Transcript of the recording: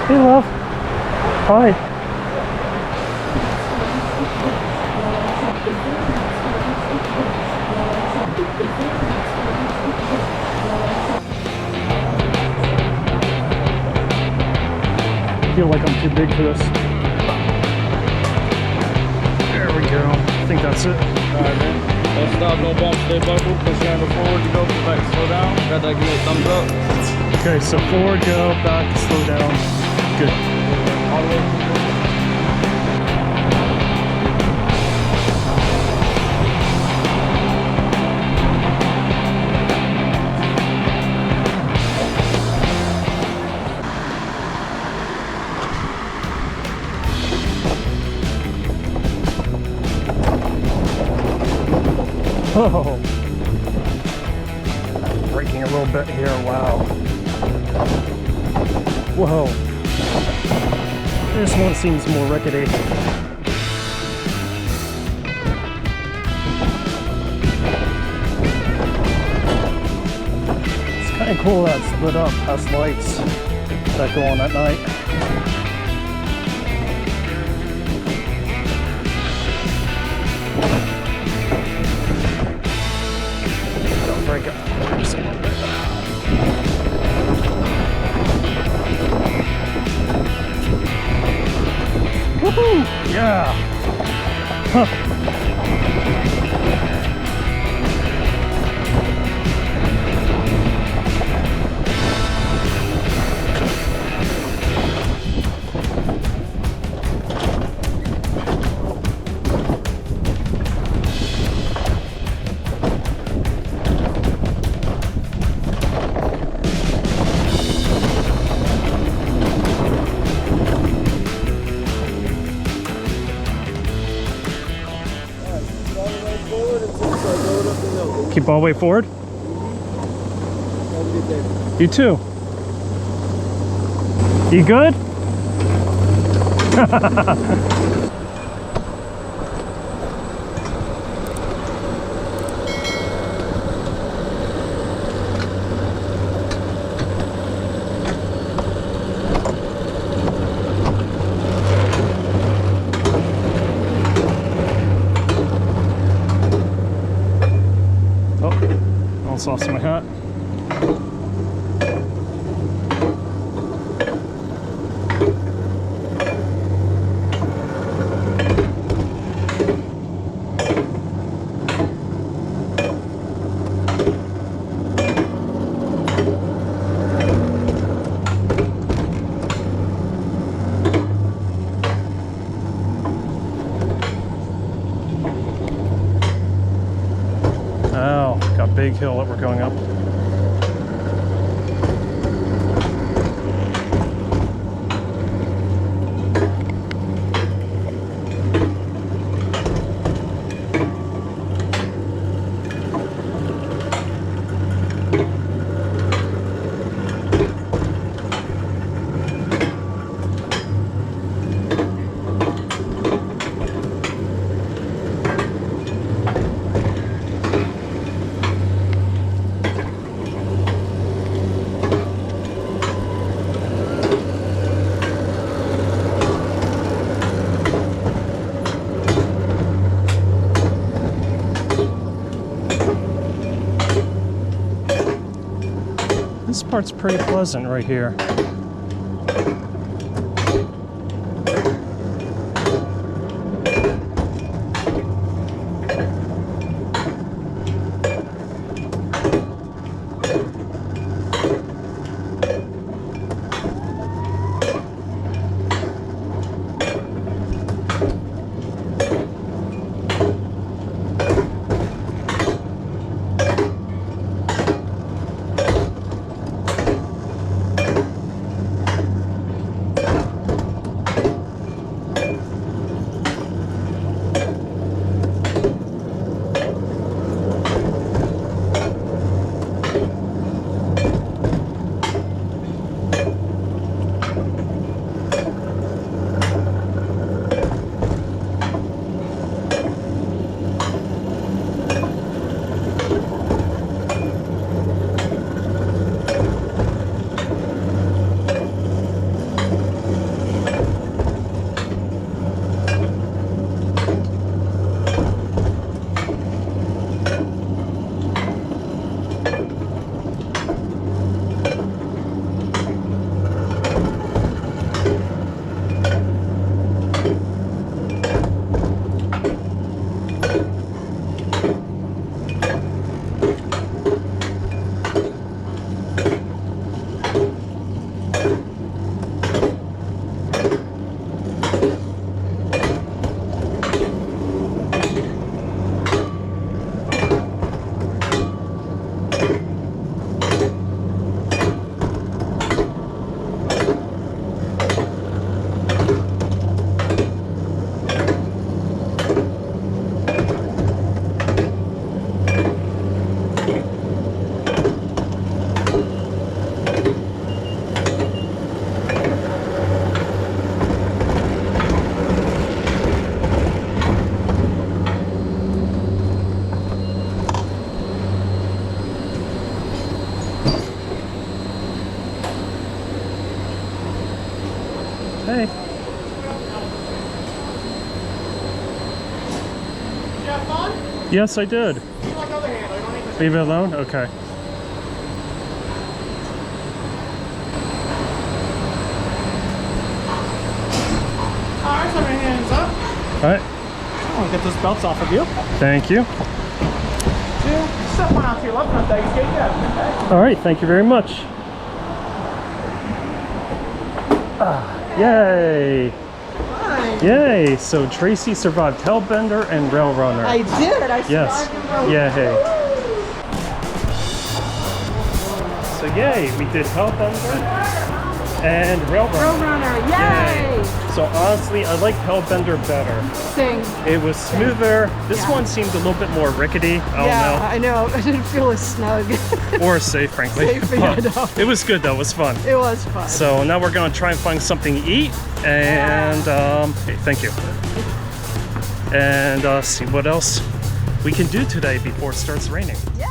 Hey, love. Hi. I feel like I'm too big for this. There we go. I think that's it. Alright, man. Don't stop, no bump, stay buckled. Push your handle forward, you go, push back, slow down. Got that, give me a thumbs up. Okay, so forward, go, back, slow down. Good. All the way to the Oh, braking a little bit here, wow. Whoa, this one seems more rickety. It's kind of cool that it's lit up, has lights that go on at night. Break it. Woohoo! Yeah! Huh. Keep all the way forward. You too. You good? Almost lost my hat. Oh, got a big hill that we're going up. This part's pretty pleasant right here. Hey. You have fun? Yes, I did. You want the other handle, you don't need to. Leave it alone? Okay. Alright, so my hands up. Alright. I'll get those belts off of you. Thank you. Step one out to your left, not that you skate down. Okay. Alright, thank you very much. Yay! Fine. Yay! So Tracy survived Hellbender and Rail Runner. I did. I Yes. survived the road. Yay. So yay, we did Hellbender and Rail Runner. Roadrunner, yay! So honestly, I like Hellbender better. Sing. It was smoother. This Yeah. one seemed a little bit more rickety. I Yeah, I know. I didn't feel as snug. don't know. Or safe, frankly. Safe, yeah, But no. it was good though. It was fun. It was fun. So now we're gonna try and find something to eat, and hey, thank you. And see what else we can do today before it starts raining. Yeah.